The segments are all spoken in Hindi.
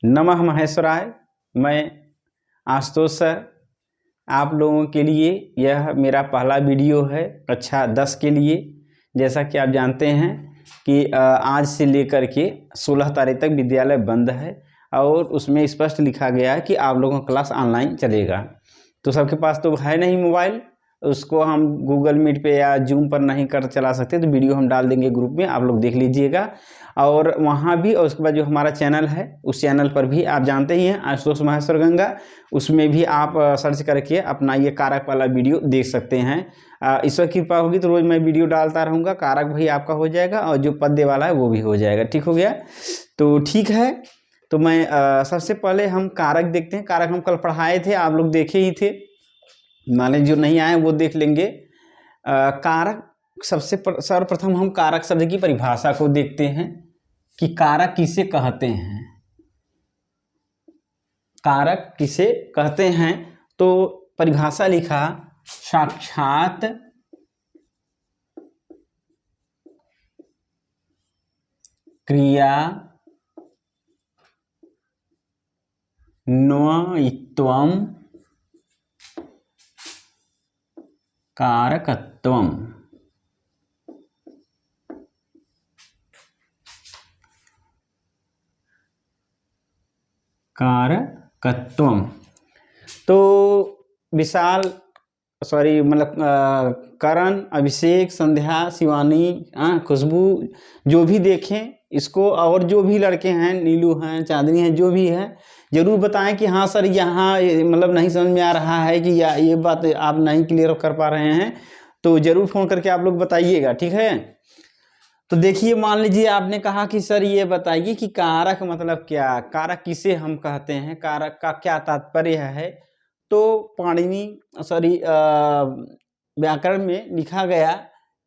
नमः महेश्वराय। मैं आशुतोष सर आप लोगों के लिए यह मेरा पहला वीडियो है कक्षा 10 के लिए। जैसा कि आप जानते हैं कि आज से लेकर के 16 तारीख तक विद्यालय बंद है और उसमें स्पष्ट लिखा गया है कि आप लोगों का क्लास ऑनलाइन चलेगा। तो सबके पास तो है नहीं मोबाइल, उसको हम गूगल मीट पे या जूम पर नहीं कर चला सकते, तो वीडियो हम डाल देंगे ग्रुप में, आप लोग देख लीजिएगा। और वहाँ भी, और उसके बाद जो हमारा चैनल है उस चैनल पर भी आप जानते ही हैं आशुतोष महेश्वर गंगा, उसमें भी आप सर्च करके अपना ये कारक वाला वीडियो देख सकते हैं। ईश्वर की कृपा होगी तो रोज़ मैं वीडियो डालता रहूँगा। कारक भी आपका हो जाएगा और जो पद्य वाला है वो भी हो जाएगा। ठीक हो गया? तो ठीक है, तो मैं सबसे पहले हम कारक देखते हैं। कारक हम कल पढ़ाए थे, आप लोग देखे ही थे, मान जो नहीं आए वो देख लेंगे। कारक सर्वप्रथम हम कारक शब्द की परिभाषा को देखते हैं कि कारक किसे कहते हैं। कारक किसे कहते हैं तो परिभाषा लिखा, साक्षात क्रिया न्वयित्वम कारकत्वम। कारकत्वम तो विशाल मतलब करण, अभिषेक, संध्या, शिवानी, खुशबू, जो भी देखें इसको, और जो भी लड़के हैं, नीलू हैं, चांदनी हैं, जो भी है, जरूर बताएं कि हाँ सर यहाँ मतलब नहीं समझ में आ रहा है कि या ये बात आप नहीं क्लियर कर पा रहे हैं, तो जरूर फ़ोन करके आप लोग बताइएगा। ठीक है? तो देखिए, मान लीजिए आपने कहा कि सर ये बताइए कि कारक मतलब क्या, कारक किसे हम कहते हैं, कारक का क्या तात्पर्य है। तो पाणिनि व्याकरण में लिखा गया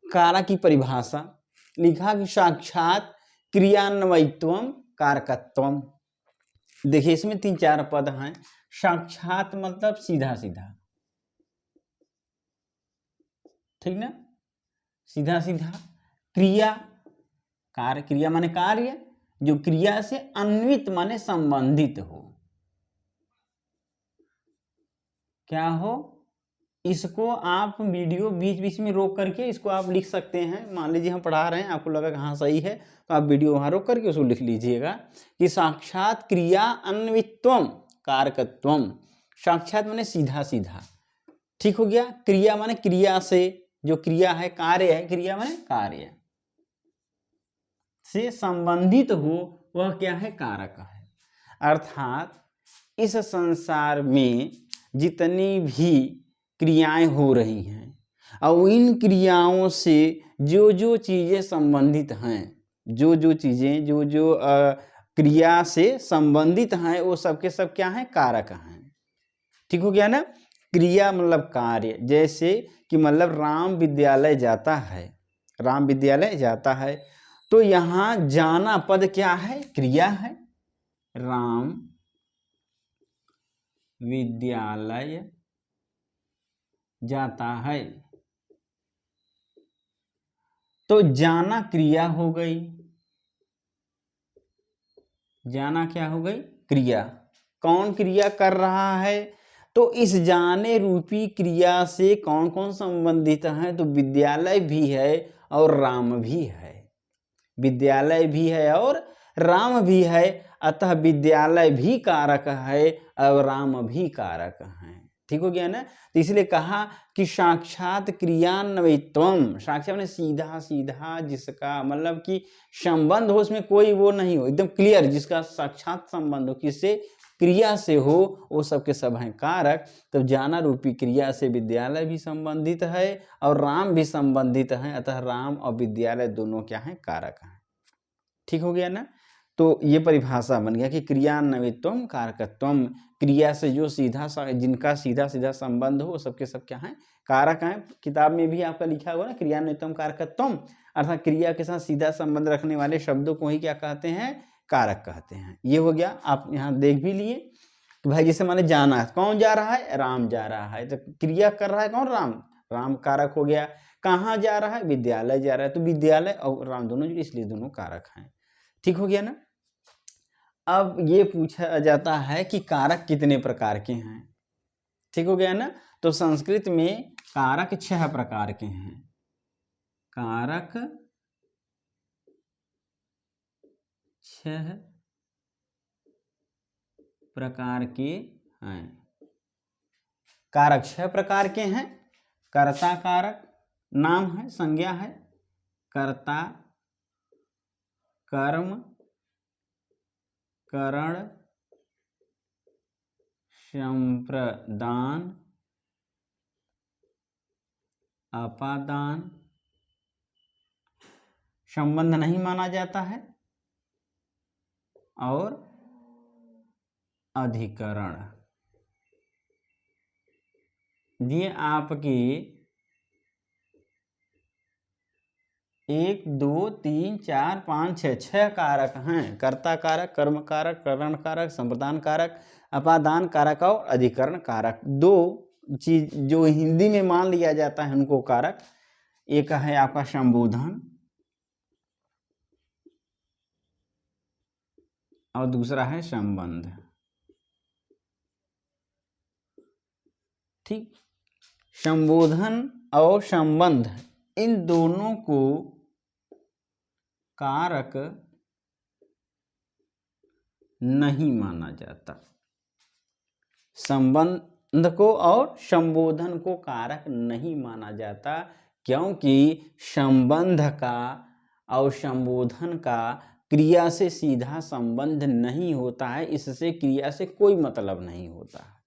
कारक की परिभाषा, लिखा कि साक्षात क्रियान्वयित्वम कारकत्वम। देखिए इसमें 3-4 पद हैं। साक्षात मतलब सीधा सीधा, ठीक ना, सीधा सीधा। क्रिया, कार्य, क्रिया माने कार्य, जो क्रिया से अन्वित माने संबंधित हो। क्या हो? इसको आप वीडियो बीच बीच में रोक करके इसको आप लिख सकते हैं। मान लीजिए हम पढ़ा रहे हैं, आपको लगा कि हाँ सही है, तो आप वीडियो वहां रोक करके उसको लिख लीजिएगा कि साक्षात क्रिया अन्वित्वम कारकत्वम। साक्षात माने सीधा सीधा, ठीक हो गया। क्रिया माने क्रिया से, जो क्रिया है कार्य है, क्रिया माने कार्य से संबंधित हो, वह क्या है? कारक है। अर्थात इस संसार में जितनी भी क्रियाएं हो रही हैं और इन क्रियाओं से जो जो चीजें संबंधित हैं, जो जो चीजें जो जो क्रिया से संबंधित हैं, वो सब के सब क्या हैं? कारक हैं। ठीक हो गया ना? क्रिया मतलब कार्य, जैसे कि मतलब राम विद्यालय जाता है, राम विद्यालय जाता है, तो यहाँ जाना पद क्या है? क्रिया है। राम विद्यालय जाता है, तो जाना क्रिया हो गई। जाना क्या हो गई? क्रिया। कौन क्रिया कर रहा है? तो इस जाने रूपी क्रिया से कौन कौन संबंधित है? तो विद्यालय भी है और राम भी है। विद्यालय भी है और राम भी है, अतः विद्यालय भी कारक है और राम भी कारक है। ठीक हो गया ना? तो इसलिए कहा कि साक्षात क्रियान्वयित्वम। साक्षात माने सीधा सीधा, जिसका मतलब कि संबंध हो, उसमें कोई वो नहीं हो, एकदम क्लियर, जिसका साक्षात संबंध हो, किससे? क्रिया से हो, वो सब के सब हैं कारक। तो जाना रूपी क्रिया से विद्यालय भी संबंधित है और राम भी संबंधित है, अतः राम और विद्यालय दोनों क्या हैं? कारक हैं। ठीक हो गया ना? तो ये परिभाषा बन गया कि क्रियान्वयित्वम कारकत्वम। क्रिया से जो जिनका सीधा सीधा संबंध हो, सबके सब क्या हैं? कारक हैं। किताब में भी आपका लिखा हुआ ना, क्रियान्वयित्वम कारकत्वम, अर्थात क्रिया के साथ सीधा संबंध रखने वाले शब्दों को ही क्या कहते हैं? कारक कहते हैं। ये हो गया, आप यहाँ देख भी लिए कि भाई जैसे माने जाना है, कौन जा रहा है? राम जा रहा है, तो क्रिया कर रहा है कौन? राम। राम कारक हो गया। कहाँ जा रहा है? विद्यालय जा रहा है, तो विद्यालय और राम दोनों, इसलिए दोनों कारक हैं। ठीक हो गया ना? अब ये पूछा जाता है कि कारक कितने प्रकार के हैं। ठीक हो गया ना। तो संस्कृत में कारक 6 प्रकार के हैं। कारक 6 प्रकार के हैं। कारक 6 प्रकार के हैं। कर्ता कारक, नाम है, संज्ञा है। कर्ता, कर्म, करण, संप्रदान, अपादान, संबंध नहीं माना जाता है, और अधिकरण। ये आपके 1 2 3 4 5 6 कारक हैं। कर्ता कारक, कर्म कारक, करण कारक, संप्रदान कारक, अपादान कारक और अधिकरण कारक। 2 चीज जो हिंदी में मान लिया जाता है उनको कारक। एक है आपका संबोधन और दूसरा है संबंध। ठीक, संबोधन और संबंध, इन दोनों को कारक नहीं माना जाता। संबंध को और संबोधन को कारक नहीं माना जाता, क्योंकि संबंध का और संबोधन का क्रिया से सीधा संबंध नहीं होता है, इससे क्रिया से कोई मतलब नहीं होता है,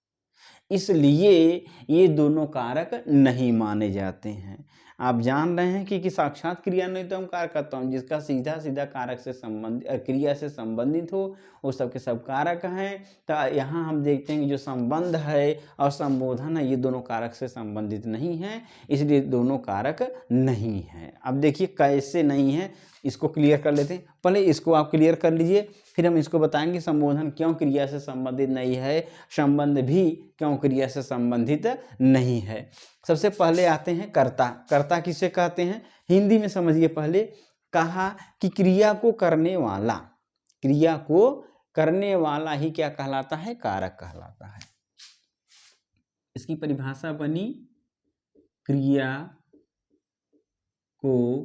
इसलिए ये दोनों कारक नहीं माने जाते हैं। आप जान रहे हैं कि साक्षात क्रिया नहीं तो हम कारक करता हूँ, जिसका सीधा सीधा कारक से संबंधित, क्रिया से संबंधित हो, वो सबके सब कारक हैं। तो यहाँ हम देखते हैं कि जो संबंध है और संबोधन है, ये दोनों कारक से संबंधित नहीं हैं, इसलिए दोनों कारक नहीं हैं। अब देखिए कैसे नहीं है, इसको क्लियर कर लेते हैं। पहले इसको आप क्लियर कर लीजिए, फिर हम इसको बताएंगे संबोधन क्यों क्रिया से संबंधित नहीं है, संबंध भी क्यों क्रिया से संबंधित नहीं है। सबसे पहले आते हैं कर्ता। कर्ता किसे कहते हैं, हिंदी में समझिए। पहले कहा कि क्रिया को करने वाला, क्रिया को करने वाला ही क्या कहलाता है, कारक कहलाता है। इसकी परिभाषा बनी, क्रिया को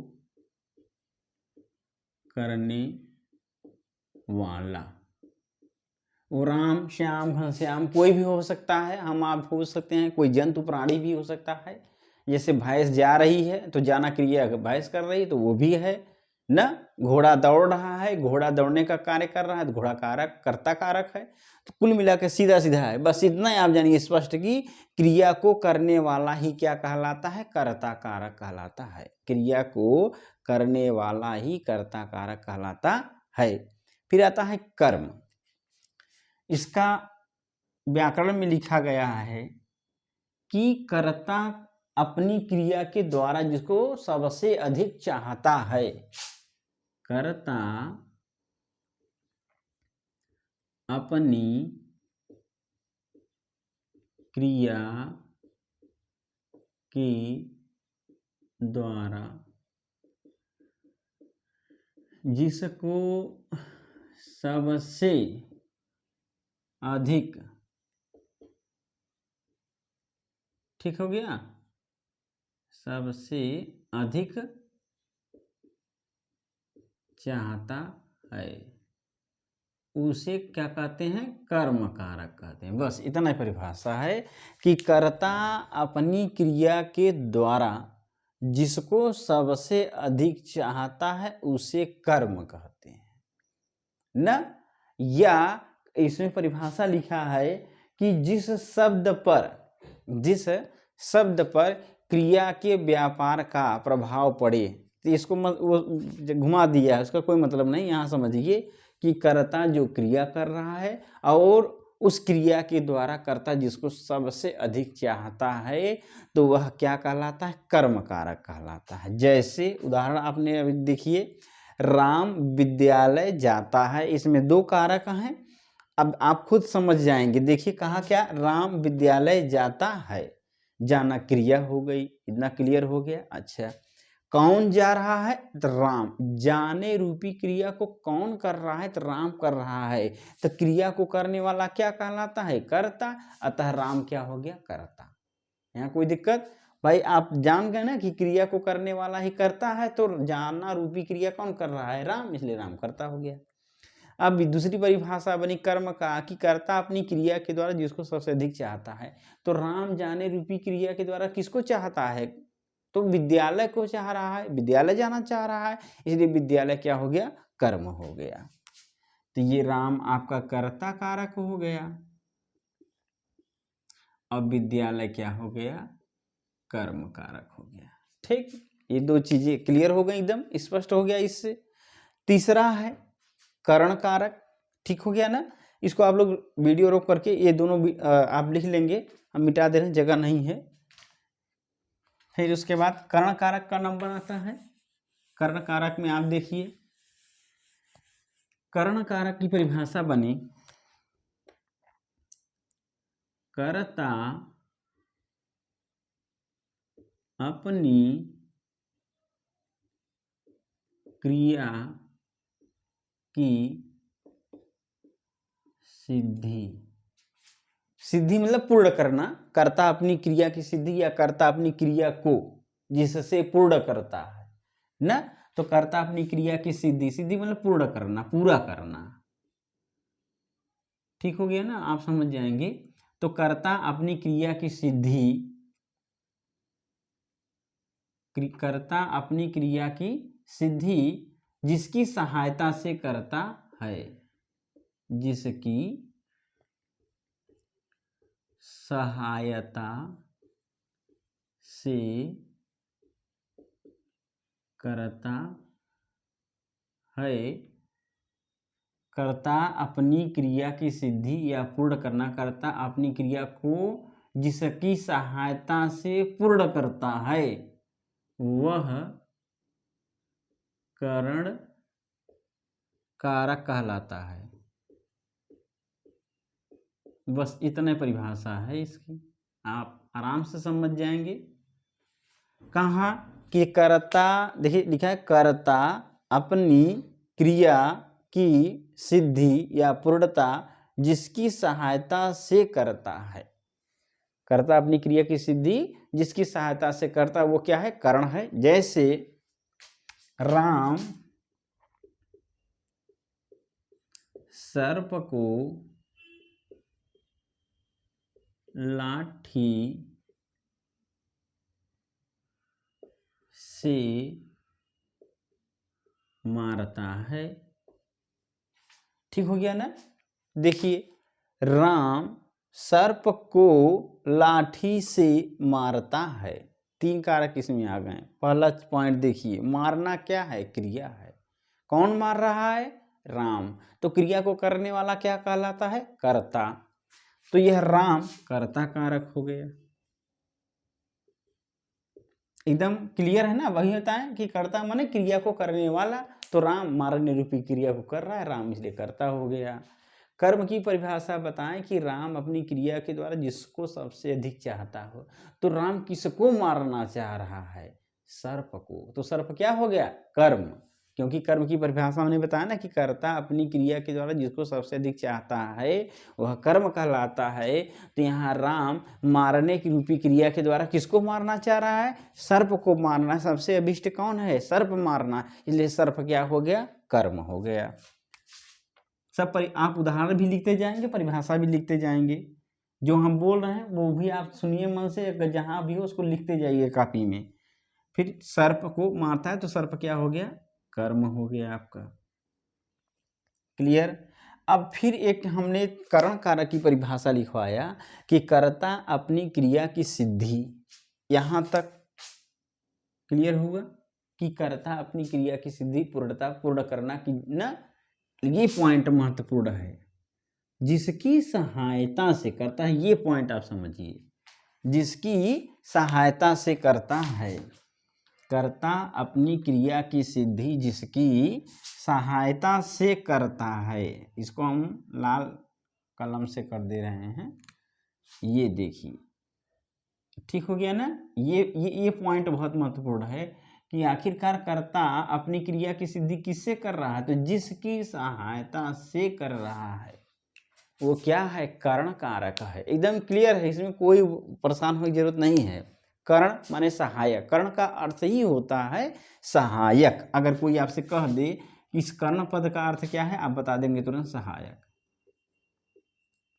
करने वाला। वो राम, श्याम, घनश्याम कोई भी हो सकता है, हम आप हो सकते हैं, कोई जंतु प्राणी भी हो सकता है। जैसे भैंस जा रही है तो जाना क्रिया भैंस कर रही है, तो वो भी है ना। घोड़ा दौड़ रहा है, घोड़ा दौड़ने का कार्य कर रहा है, तो घोड़ा कारक, कर्ता कारक है। तो कुल मिलाकर सीधा सीधा है, बस इतना आप जानिए स्पष्ट कि क्रिया को करने वाला ही क्या कहलाता है, कर्ता कारक कहलाता है। क्रिया को करने वाला ही कर्ता कारक कहलाता है। फिर आता है कर्म। इसका व्याकरण में लिखा गया है कि कर्ता अपनी क्रिया के द्वारा जिसको सबसे अधिक चाहता है, कर्ता अपनी क्रिया के द्वारा जिसको सबसे अधिक, ठीक हो गया, सबसे अधिक चाहता है, उसे क्या कहते हैं, कर्म कारक कहते हैं। बस इतना परिभाषा है कि कर्ता अपनी क्रिया के द्वारा जिसको सबसे अधिक चाहता है उसे कर्म कहते हैं न। या इसमें परिभाषा लिखा है कि जिस शब्द पर क्रिया के व्यापार का प्रभाव पड़े, तो इसको वो घुमा दिया है, उसका कोई मतलब नहीं। यहाँ समझिए कि कर्ता जो क्रिया कर रहा है और उस क्रिया के द्वारा कर्ता जिसको सबसे अधिक चाहता है, तो वह क्या कहलाता है, कर्म कारक कहलाता है। जैसे उदाहरण आपने अभी देखिए, राम विद्यालय जाता है, इसमें 2 कारक हैं। अब आप खुद समझ जाएंगे। देखिए कहा क्या, राम विद्यालय जाता है, जाना क्रिया हो गई, इतना क्लियर हो गया। अच्छा, कौन जा रहा है? तो राम। जाने रूपी क्रिया को कौन कर रहा है? तो राम कर रहा है। तो क्रिया को करने वाला क्या कहलाता है? कर्ता। अतः राम क्या हो गया? कर्ता। यहाँ कोई दिक्कत? भाई आप जान गए ना कि क्रिया को करने वाला ही करता है, तो जाना रूपी क्रिया कौन कर रहा है? राम, इसलिए राम कर्ता हो गया। अब दूसरी परिभाषा बनी कर्म का, कि कर्ता अपनी क्रिया के द्वारा जिसको सबसे अधिक चाहता है। तो राम जाने रूपी क्रिया के द्वारा किसको चाहता है? तो विद्यालय को चाह रहा है, विद्यालय जाना चाह रहा है, इसलिए विद्यालय क्या हो गया? कर्म हो गया। तो ये राम आपका कर्ता कारक हो गया। अब विद्यालय क्या हो गया? कर्म कारक हो गया। ठीक, ये दो चीजें क्लियर हो गई, एकदम स्पष्ट हो गया इससे। तीसरा है करण कारक। ठीक हो गया ना? इसको आप लोग वीडियो रोक करके ये दोनों आप लिख लेंगे, हम मिटा दे रहे हैं, जगह नहीं है। फिर उसके बाद कर्ण कारक का नंबर आता है। कर्ण कारक में आप देखिए, कर्ण कारक की परिभाषा बनी, कर्ता अपनी क्रिया की सिद्धि। सिद्धि मतलब पूर्ण करना। कर्ता अपनी क्रिया की सिद्धि, या कर्ता अपनी क्रिया को जिससे पूर्ण करता है ना। तो कर्ता अपनी क्रिया की सिद्धि, सिद्धि मतलब पूर्ण करना, पूरा करना। ठीक हो गया ना? आप समझ जाएंगे। तो कर्ता अपनी क्रिया की सिद्धि, कर्ता अपनी क्रिया की सिद्धि जिसकी सहायता से करता है, जिसकी सहायता से करता है। कर्ता अपनी क्रिया की सिद्धि या पूर्ण करना, कर्ता अपनी क्रिया को जिसकी सहायता से पूर्ण करता है, वह करण कारक कहलाता है। बस इतने परिभाषा है इसकी, आप आराम से समझ जाएंगे। कहाँ कि कर्ता, देखिए लिखा है कर्ता अपनी क्रिया की सिद्धि या पूर्णता जिसकी सहायता से करता है। कर्ता अपनी क्रिया की सिद्धि जिसकी सहायता से करता, वो क्या है? करण है। जैसे राम सर्प को लाठी से मारता है। ठीक हो गया ना? देखिए, राम सर्प को लाठी से मारता है। तीन कारक इसमें आ गए। पहला पॉइंट देखिए, मारना क्या है? क्रिया है। कौन मार रहा है? राम। तो क्रिया को करने वाला क्या कहलाता है? कर्ता। तो यह राम कर्ता कारक हो गया। एकदम क्लियर है ना? वही होता है कि कर्ता माने क्रिया को करने वाला। तो राम मारने रूपी क्रिया को कर रहा है, राम इसलिए कर्ता हो गया। कर्म की परिभाषा बताएं कि राम अपनी क्रिया के द्वारा जिसको सबसे अधिक चाहता हो। तो राम किसको मारना चाह रहा है? सर्प को। तो सर्प क्या हो गया? कर्म। क्योंकि कर्म की परिभाषा हमने बताया ना कि कर्ता अपनी क्रिया के द्वारा जिसको सबसे अधिक चाहता है वह कर्म कहलाता है। तो यहाँ राम मारने की रूपी क्रिया के द्वारा किसको मारना चाह रहा है? सर्प को मारना। सबसे अभिष्ट कौन है? सर्प मारना, इसलिए सर्प क्या हो गया? कर्म हो गया। सब आप उदाहरण भी लिखते जाएंगे, परिभाषा भी लिखते जाएंगे। जो हम बोल रहे हैं वो भी आप सुनिए मन से, अगर जहाँ भी हो उसको लिखते जाइए कॉपी में। फिर सर्प को मारता है तो सर्प क्या हो गया? कर्म हो गया आपका। क्लियर? अब फिर एक हमने करण कारक की परिभाषा लिखवाया कि कर्ता अपनी क्रिया की सिद्धि। यहाँ तक क्लियर हुआ कि कर्ता अपनी क्रिया की सिद्धि, पूर्णता, पूर्ण करना की ना, ये पॉइंट महत्वपूर्ण है। जिसकी सहायता से करता है, ये पॉइंट आप समझिए। जिसकी सहायता से करता है। कर्ता अपनी क्रिया की सिद्धि जिसकी सहायता से करता है। इसको हम लाल कलम से कर दे रहे हैं, ये देखिए। ठीक हो गया ना? ये पॉइंट बहुत महत्वपूर्ण है कि आखिरकार कर्ता अपनी क्रिया की सिद्धि किससे कर रहा है, तो जिसकी सहायता से कर रहा है वो क्या है, कर्ण कारक है। एकदम क्लियर है, इसमें कोई परेशान होने की जरूरत नहीं है। कर्ण माने सहायक, कर्ण का अर्थ ही होता है सहायक। अगर कोई आपसे कह दे इस कर्ण पद का अर्थ क्या है, आप बता देंगे तुरंत सहायक।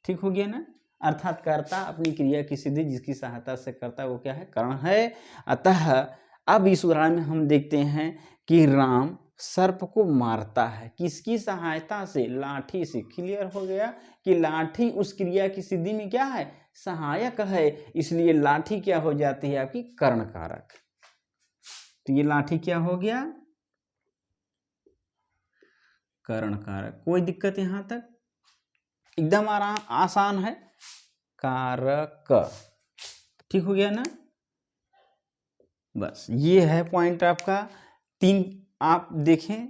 ठीक हो गया ना। अर्थात कर्ता अपनी क्रिया की सिद्धि जिसकी सहायता से करता है वो क्या है, कर्ण है। अतः अब इस उदाहरण में हम देखते हैं कि राम सर्प को मारता है, किसकी सहायता से, लाठी से। क्लियर हो गया कि लाठी उस क्रिया की सिद्धि में क्या है, सहायक है, इसलिए लाठी क्या हो जाती है आपकी, कर्ण कारक। तो ये लाठी क्या हो गया, कर्ण कारक। कोई दिक्कत यहां तक, एकदम आसान है, कारक। ठीक हो गया ना। बस ये है पॉइंट आपका। 3 आप देखें,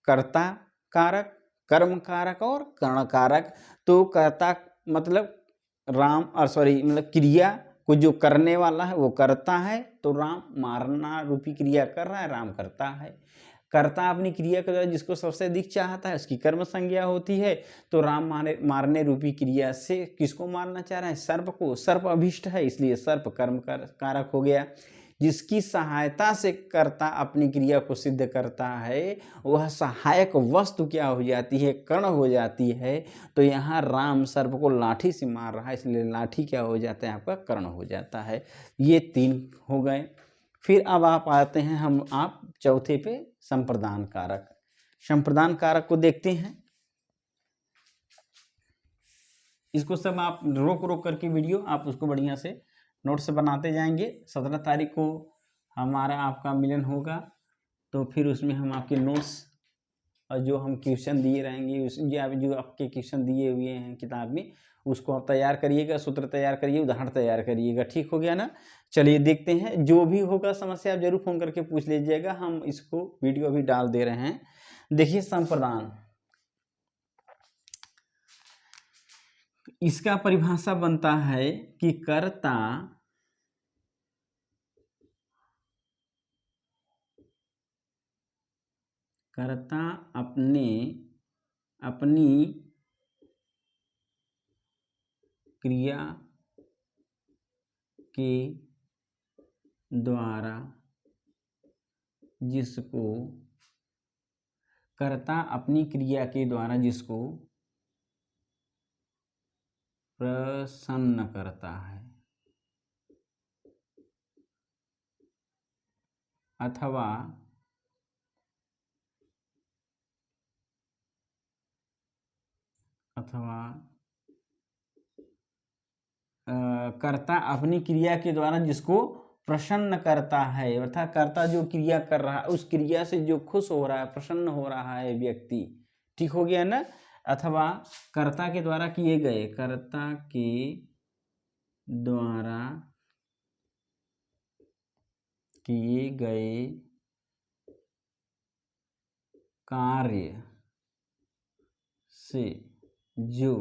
कर्ता कारक, कर्म कारक और कर्ण कारक। तो कर्ता मतलब राम, और सॉरी मतलब क्रिया को जो करने वाला है वो करता है, तो राम मारना रूपी क्रिया कर रहा है, राम करता है। कर्ता अपनी क्रिया के द्वारा जिसको सबसे अधिक चाहता है उसकी कर्म संज्ञा होती है, तो राम मारने रूपी क्रिया से किसको मारना चाह रहा है, सर्प को। सर्प अभिष्ट है इसलिए सर्प कर्म कारक हो गया। जिसकी सहायता से कर्ता अपनी क्रिया को सिद्ध करता है वह सहायक वस्तु क्या हो जाती है, कर्ण हो जाती है। तो यहाँ राम सर्प को लाठी से मार रहा है, इसलिए लाठी क्या हो जाता है आपका, कर्ण हो जाता है। ये 3 हो गए। फिर अब आप आते हैं आप चौथे पे, संप्रदान कारक। संप्रदान कारक को देखते हैं। इसको सब आप रोक रोक करके वीडियो आप उसको बढ़िया से नोट्स बनाते जाएंगे। 17 तारीख को हमारा आपका मिलन होगा, तो फिर उसमें हम आपके नोट्स और जो हम क्वेश्चन दिए रहेंगे, जो आपके क्वेश्चन दिए हुए हैं किताब में, उसको आप तैयार करिएगा, सूत्र तैयार करिए, उदाहरण तैयार करिएगा। ठीक हो गया ना। चलिए देखते हैं, जो भी होगा समस्या आप जरूर फोन करके पूछ लीजिएगा, हम इसको वीडियो भी डाल दे रहे हैं। देखिए संप्रदान, इसका परिभाषा बनता है कि कर्ता अपनी क्रिया के द्वारा जिसको प्रसन्न करता है अथवा कर्ता अपनी क्रिया के द्वारा जिसको प्रसन्न करता है, अर्थात कर्ता जो क्रिया कर रहा है उस क्रिया से जो खुश हो रहा है, प्रसन्न हो रहा है व्यक्ति। ठीक हो गया ना। अथवा कर्ता के द्वारा किए गए कार्य से जो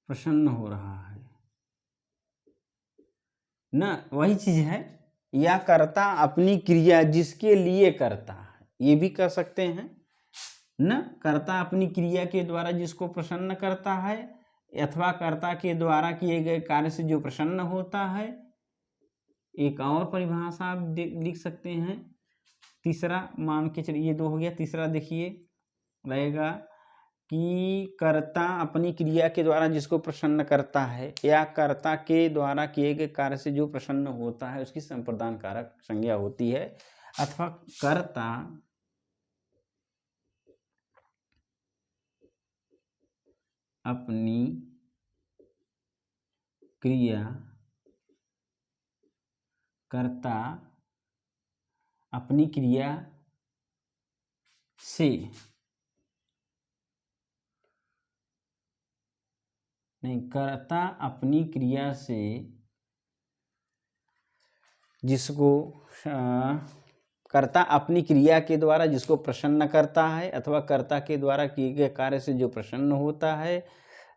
प्रसन्न हो रहा है ना, वही चीज है। या कर्ता अपनी क्रिया जिसके लिए करता है, ये भी कर सकते हैं न। कर्ता अपनी क्रिया के द्वारा जिसको प्रसन्न करता है, अथवा कर्ता के द्वारा किए गए कार्य से जो प्रसन्न होता है। एक और परिभाषा आप लिख सकते हैं। तीसरा मान के चलिए, ये 2 हो गया। तीसरा देखिए रहेगा कि कर्ता अपनी क्रिया के द्वारा जिसको प्रसन्न करता है या कर्ता के द्वारा किए गए कार्य से जो प्रसन्न होता है उसकी संप्रदान कारक संज्ञा होती है। अथवा कर्ता अपनी क्रिया से कर्ता अपनी क्रिया से जिसको कर्ता अपनी क्रिया के द्वारा जिसको प्रसन्न करता है, अथवा कर्ता के द्वारा किए गए कार्य से जो प्रसन्न होता है,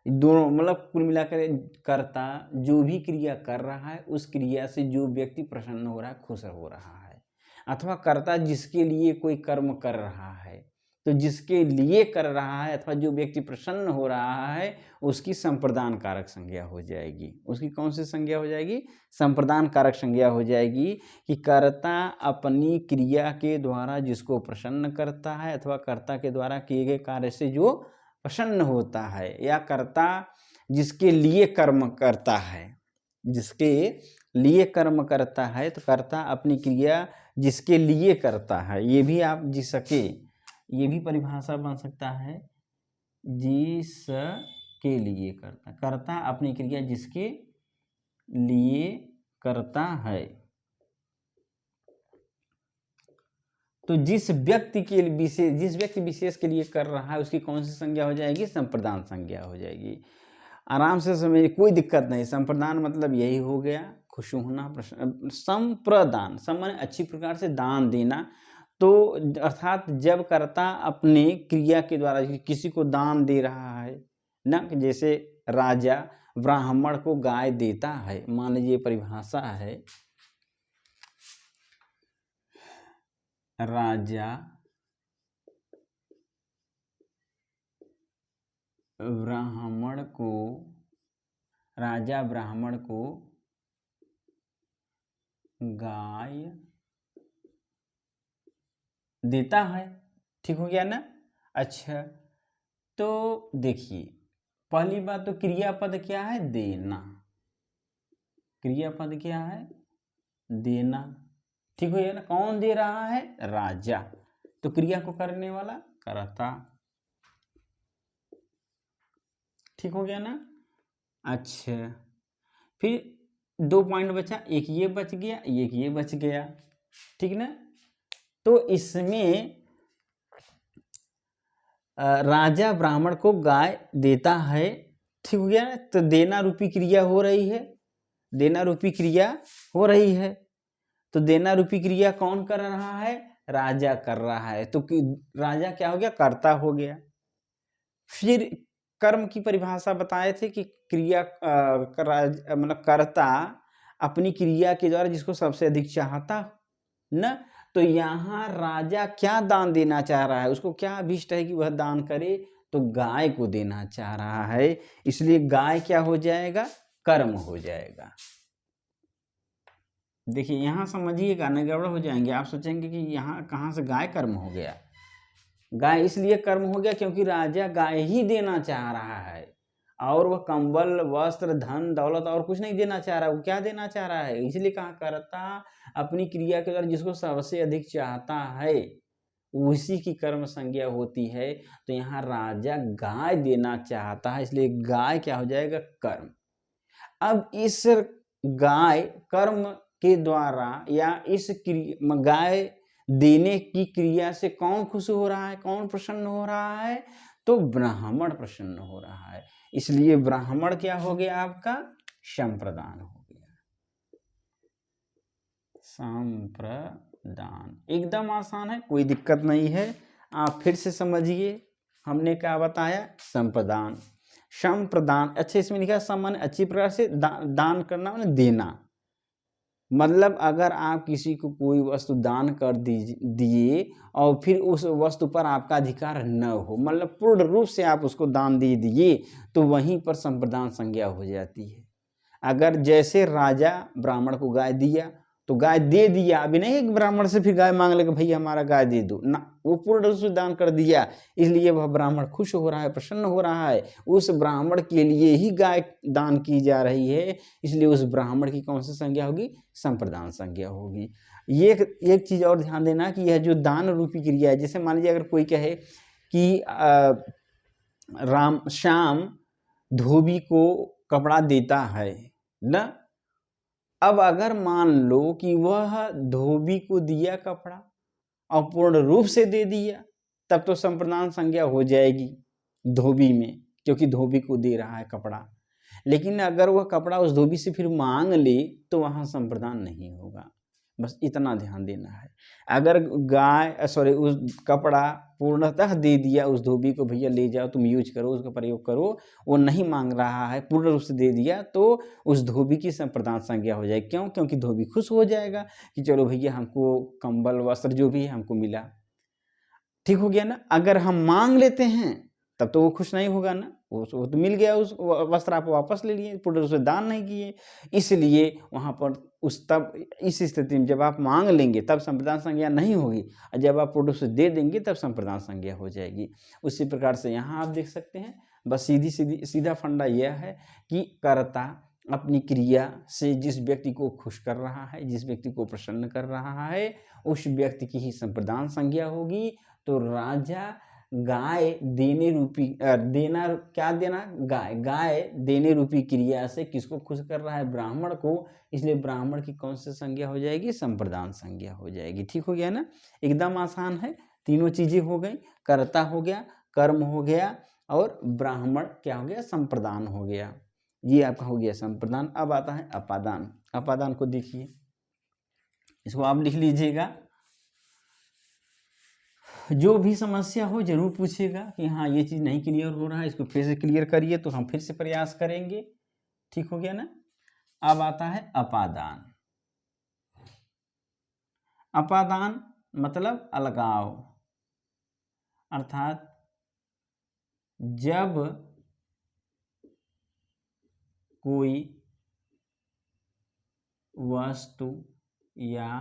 दोनों मतलब कुल मिलाकर कर्ता जो भी क्रिया कर रहा है उस क्रिया से जो व्यक्ति प्रसन्न हो रहा है, खुश हो रहा है, अथवा कर्ता जिसके लिए कोई कर्म कर रहा है, तो जिसके लिए कर रहा है अथवा जो व्यक्ति प्रसन्न हो रहा है उसकी संप्रदान कारक संज्ञा हो जाएगी। उसकी कौन सी संज्ञा हो जाएगी? संप्रदान कारक संज्ञा हो जाएगी कि कर्ता अपनी क्रिया के द्वारा जिसको प्रसन्न करता है अथवा कर्ता के द्वारा किए गए कार्य से जो प्रसन्न होता है, या कर्ता जिसके लिए कर्म करता है, जिसके लिए कर्म करता है, तो कर्ता अपनी क्रिया जिसके लिए करता है, ये भी आप जिसके, ये भी परिभाषा बन सकता है, जिसके लिए करता, कर्ता अपनी क्रिया जिसके लिए करता है, तो जिस व्यक्ति विशेष के लिए कर रहा है उसकी कौन सी संज्ञा हो जाएगी? संप्रदान संज्ञा हो जाएगी। आराम से समझिए, कोई दिक्कत नहीं। संप्रदान मतलब यही हो गया, खुश होना। संप्रदान माने अच्छी प्रकार से दान देना, तो अर्थात जब कर्ता अपने क्रिया के द्वारा किसी को दान दे रहा है ना, जैसे राजा ब्राह्मण को गाय देता है, मान लीजिए परिभाषा है, राजा ब्राह्मण को गाय देता है। ठीक हो गया ना? अच्छा, तो देखिए पहली बात तो क्रियापद क्या है? देना। क्रियापद क्या है? देना। ठीक हो गया ना? कौन दे रहा है? राजा। तो क्रिया को करने वाला कर्ता। ठीक हो गया ना? अच्छा, फिर 2 पॉइंट बचा, एक ये बच गया, एक ये बच गया। ठीक ना? तो इसमें राजा ब्राह्मण को गाय देता है। ठीक हो गया ना? तो देना रूपी क्रिया हो रही है, देना रूपी क्रिया हो रही है। तो देना रूपी क्रिया कौन कर रहा है? राजा कर रहा है। तो राजा क्या हो गया? कर्ता हो गया। फिर कर्म की परिभाषा बताए थे कि क्रिया मतलब कर्ता अपनी क्रिया के द्वारा जिसको सबसे अधिक चाहता न, तो यहाँ राजा क्या दान देना चाह रहा है? उसको क्या अभिष्ट है कि वह दान करे? तो गाय को देना चाह रहा है, इसलिए गाय क्या हो जाएगा? कर्म हो जाएगा। देखिए यहाँ समझिएगा, न गड़बड़ हो जाएंगे। आप सोचेंगे कि यहाँ कहाँ से गाय कर्म हो गया। गाय इसलिए कर्म हो गया क्योंकि राजा गाय ही देना चाह रहा है, और वह कंबल, वस्त्र, धन, दौलत और कुछ नहीं देना चाह रहा। वो क्या देना चाह रहा है? इसलिए कहा कर्ता अपनी क्रिया के द्वारा जिसको सबसे अधिक चाहता है उसी की कर्म संज्ञा होती है। तो यहाँ राजा गाय देना चाहता है, इसलिए गाय क्या हो जाएगा? कर्म। अब इस गाय कर्म के द्वारा या इस गाय देने की क्रिया से कौन खुश हो रहा है? कौन प्रसन्न हो रहा है? तो ब्राह्मण प्रसन्न हो रहा है, इसलिए ब्राह्मण क्या हो गया? आपका संप्रदान हो गया। संप्रदान एकदम आसान है, कोई दिक्कत नहीं है। आप फिर से समझिए, हमने क्या बताया? संप्रदान, संप्रदान। अच्छा, इसमें लिखा समान अच्छी प्रकार से दान करना मतलब देना। मतलब अगर आप किसी को कोई वस्तु दान कर दिए और फिर उस वस्तु पर आपका अधिकार न हो, मतलब पूर्ण रूप से आप उसको दान दे दिए, तो वहीं पर संप्रदान संज्ञा हो जाती है। अगर जैसे राजा ब्राह्मण को गाय दिया, तो गाय दे दिया, अभी नहीं एक ब्राह्मण से फिर गाय मांग लेगा, भैया हमारा गाय दे दो ना, वो पूर्ण रूप से दान कर दिया, इसलिए वह ब्राह्मण खुश हो रहा है, प्रसन्न हो रहा है। उस ब्राह्मण के लिए ही गाय दान की जा रही है, इसलिए उस ब्राह्मण की कौन सी संज्ञा होगी? संप्रदान संज्ञा होगी। ये एक चीज और ध्यान देना कि यह जो दान रूपी क्रिया है, जैसे मान लीजिए अगर कोई कहे कि श्याम धोबी को कपड़ा देता है ना, अब अगर मान लो कि वह धोबी को दिया कपड़ा और पूर्ण रूप से दे दिया, तब तो संप्रदान संज्ञा हो जाएगी धोबी में, क्योंकि धोबी को दे रहा है कपड़ा। लेकिन अगर वह कपड़ा उस धोबी से फिर मांग ले, तो वहां संप्रदान नहीं होगा। बस इतना ध्यान देना है। अगर उस कपड़ा पूर्णतः दे दिया उस धोबी को, भैया ले जाओ तुम यूज करो, उसका प्रयोग करो, वो नहीं मांग रहा है, पूर्ण रूप से दे दिया, तो उस धोबी की संप्रदान संज्ञा हो जाएगी। क्यों? क्योंकि धोबी खुश हो जाएगा कि चलो भैया हमको कंबल वस्त्र जो भी है हमको मिला। ठीक हो गया ना। अगर हम मांग लेते हैं तब तो वो खुश नहीं होगा ना, वो तो मिल गया, उस वस्त्र आप वापस ले लिए, पूर्ण रूप से दान नहीं किए। इसलिए वहाँ पर इस स्थिति में जब आप मांग लेंगे तब संप्रदान संज्ञा नहीं होगी, और जब आप पूर्ण रूप से दे देंगे तब संप्रदान संज्ञा हो जाएगी। उसी प्रकार से यहाँ आप देख सकते हैं, बस सीधा फंडा यह है कि कर्ता अपनी क्रिया से जिस व्यक्ति को खुश कर रहा है, जिस व्यक्ति को प्रसन्न कर रहा है, उस व्यक्ति की ही संप्रदान संज्ञा होगी। तो राजा गाय देने रूपी गाय देने रूपी क्रिया से किसको खुश कर रहा है? ब्राह्मण को। इसलिए ब्राह्मण की कौन सी संज्ञा हो जाएगी? संप्रदान संज्ञा हो जाएगी। ठीक हो गया ना, एकदम आसान है। तीनों चीजें हो गई, कर्ता हो गया, कर्म हो गया, और ब्राह्मण क्या हो गया? संप्रदान हो गया। ये आपका हो गया संप्रदान। अब आता है अपादान। अपादान को देखिए, इसको आप लिख लीजिएगा। जो भी समस्या हो जरूर पूछिएगा कि हाँ ये चीज़ नहीं क्लियर हो रहा है, इसको फिर से क्लियर करिए, तो हम फिर से प्रयास करेंगे। ठीक हो गया ना। अब आता है अपादान। अपादान मतलब अलगाव, अर्थात जब कोई वस्तु या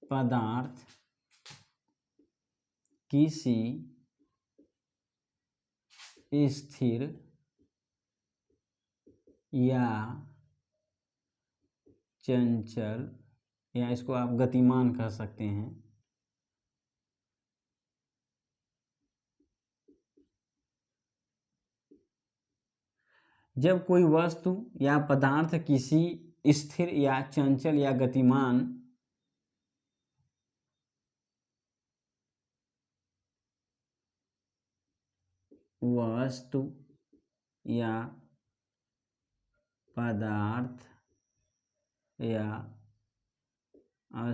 पदार्थ किसी स्थिर या चंचल, या इसको आप गतिमान कह सकते हैं, जब कोई वस्तु या पदार्थ किसी स्थिर या चंचल या गतिमान वस्तु या पदार्थ या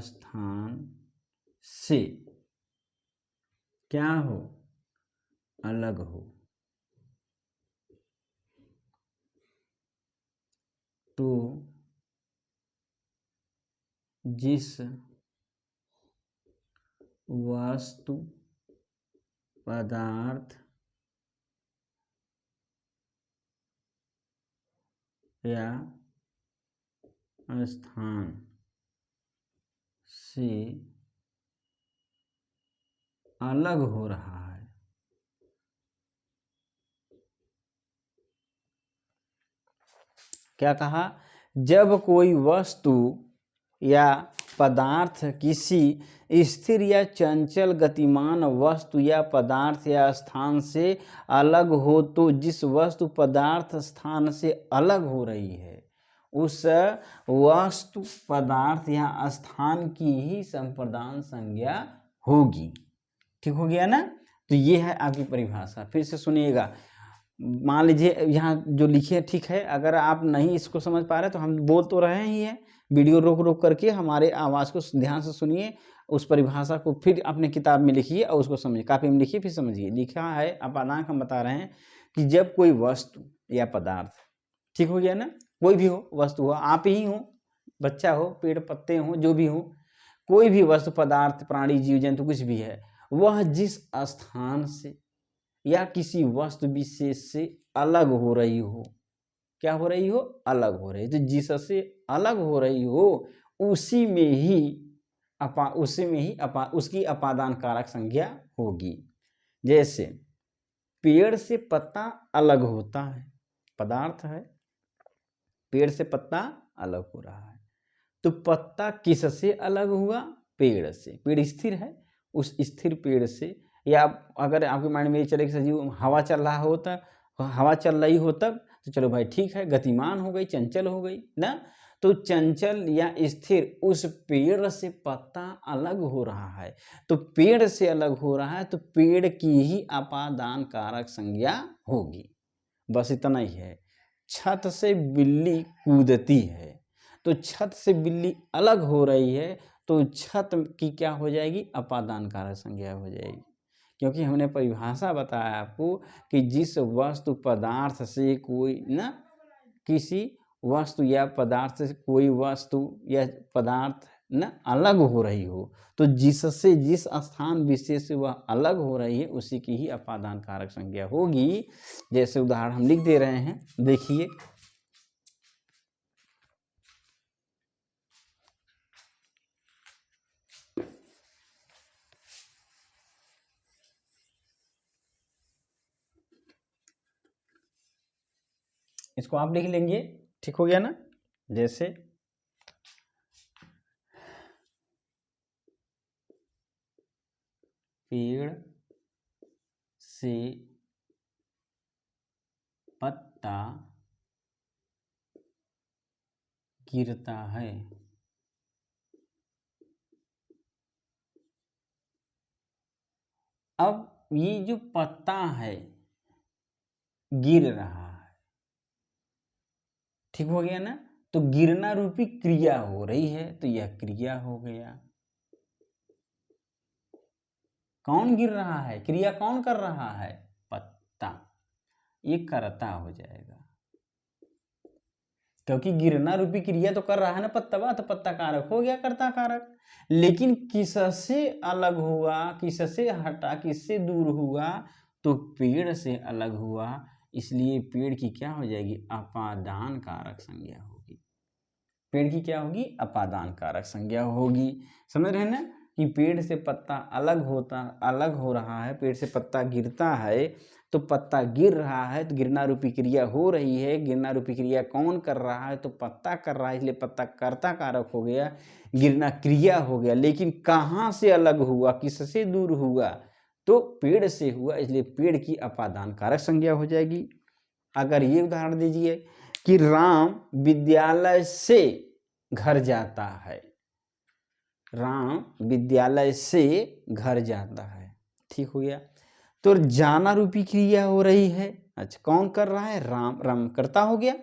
स्थान से क्या हो? अलग हो, तो जिस वस्तु पदार्थ या स्थान से अलग हो रहा है, क्या कहा? जब कोई वस्तु या पदार्थ किसी स्थिर या चंचल गतिमान वस्तु या पदार्थ या स्थान से अलग हो, तो जिस वस्तु पदार्थ स्थान से अलग हो रही है उस वस्तु पदार्थ या स्थान की ही संप्रदान संज्ञा होगी। ठीक हो गया ना। तो ये है आपकी परिभाषा। फिर से सुनिएगा। मान लीजिए यहाँ जो लिखे ठीक है, अगर आप नहीं इसको समझ पा रहे तो हम बोल तो रहे ही हैं, वीडियो रोक रोक करके हमारे आवाज़ को ध्यान से सुनिए, उस परिभाषा को फिर अपने किताब में लिखिए और उसको समझिए, कॉपी में लिखिए, फिर समझिए। लिखा है अपादान, हम बता रहे हैं कि जब कोई वस्तु या पदार्थ, ठीक हो गया ना, कोई भी हो वस्तु हो, आप ही हो, बच्चा हो, पेड़ पत्ते हो, जो भी हो, कोई भी वस्तु पदार्थ प्राणी जीव जंतु कुछ भी है, वह जिस स्थान से या किसी वस्तु विशेष से अलग हो रही हो, क्या हो रही हो? अलग हो रही। तो जिससे अलग हो रही हो उसी में ही उसकी अपादान कारक संज्ञा होगी। जैसे पेड़ से पत्ता अलग होता है, पदार्थ है, पेड़ से पत्ता अलग हो रहा है, तो पत्ता किससे अलग हुआ? पेड़ से। पेड़ स्थिर है, उस स्थिर पेड़ से, या अगर आपके माइंड में ये चले कि सजीव हवा चल रहा हो, तब हवा चल रही हो तब तो चलो भाई ठीक है, गतिमान हो गई, चंचल हो गई ना। तो चंचल या स्थिर उस पेड़ से पत्ता अलग हो रहा है, तो पेड़ से अलग हो रहा है तो पेड़ की ही अपादान कारक संज्ञा होगी। बस इतना ही है। छत से बिल्ली कूदती है तो छत से बिल्ली अलग हो रही है तो छत की क्या हो जाएगी, अपादान कारक संज्ञा हो जाएगी। क्योंकि हमने परिभाषा बताया आपको कि जिस वस्तु पदार्थ से कोई ना, किसी वस्तु या पदार्थ से कोई वस्तु या पदार्थ न अलग हो रही हो, तो जिससे जिस स्थान विशेष से वह अलग हो रही है उसी की ही अपादान कारक संज्ञा होगी। जैसे उदाहरण हम लिख दे रहे हैं, देखिए इसको आप लिख लेंगे, ठीक हो गया ना। जैसे पेड़ से पत्ता गिरता है, अब ये जो पत्ता है गिर रहा है, ठीक हो गया ना। तो गिरना रूपी क्रिया हो रही है, तो यह क्रिया हो गया। कौन गिर रहा है, क्रिया कौन कर रहा है, पत्ता, ये कर्ता हो जाएगा। क्योंकि गिरना रूपी क्रिया तो कर रहा है ना पत्ता, तो पत्ता कारक हो गया, कर्ता कारक। लेकिन किससे अलग हुआ, किससे हटा, किससे दूर हुआ, तो पेड़ से अलग हुआ, इसलिए पेड़ की क्या हो जाएगी, अपादान कारक संज्ञा होगी। पेड़ की क्या होगी, अपादान कारक संज्ञा होगी। समझ रहे हैं ना कि पेड़ से पत्ता अलग हो रहा है, पेड़ से पत्ता गिरता है, तो पत्ता गिर रहा है तो गिरना रूपी क्रिया हो रही है। गिरना रूपी क्रिया कौन कर रहा है, तो पत्ता कर रहा है, इसलिए पत्ता कर्ता कारक हो गया, गिरना क्रिया हो गया। लेकिन कहाँ से अलग हुआ, किससे दूर हुआ, तो पेड़ से हुआ, इसलिए पेड़ की अपादान कारक संज्ञा हो जाएगी। अगर ये उदाहरण दीजिए कि राम विद्यालय से घर जाता है, राम विद्यालय से घर जाता है, ठीक हो गया। तो जाना रूपी क्रिया हो रही है। अच्छा, कौन कर रहा है, राम, राम कर्ता हो गया।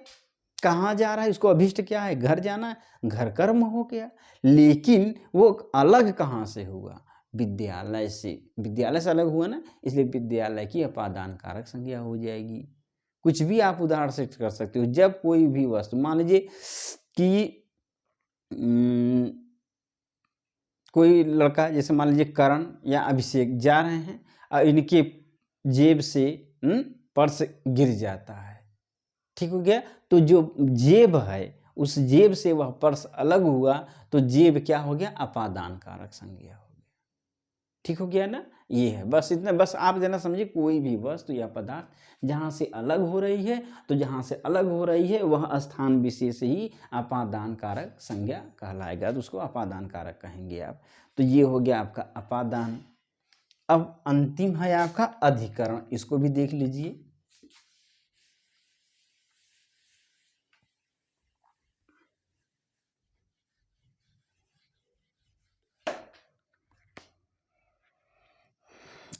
कहाँ जा रहा है, उसको अभिष्ट क्या है, घर जाना, घर कर्म हो गया। लेकिन वो अलग कहाँ से हुआ, विद्यालय से, विद्यालय से अलग हुआ ना, इसलिए विद्यालय की अपादान कारक संज्ञा हो जाएगी। कुछ भी आप उदाहरण से कर सकते हो। जब कोई भी वस्तु, मान लीजिए कि कोई लड़का, जैसे मान लीजिए करण या अभिषेक जा रहे हैं और इनके जेब से पर्स गिर जाता है, ठीक हो गया। तो जो जेब है उस जेब से वह पर्स अलग हुआ, तो जेब क्या हो गया, अपादान कारक संज्ञा हो गया, ठीक हो गया ना। ये है, बस इतना, बस आप जना समझिए, कोई भी वस्तु या पदार्थ जहाँ से अलग हो रही है, तो जहाँ से अलग हो रही है वह स्थान विशेष ही अपादान कारक संज्ञा कहलाएगा, तो उसको अपादान कारक कहेंगे आप। तो ये हो गया आपका अपादान। अब अंतिम है आपका अधिकरण, इसको भी देख लीजिए।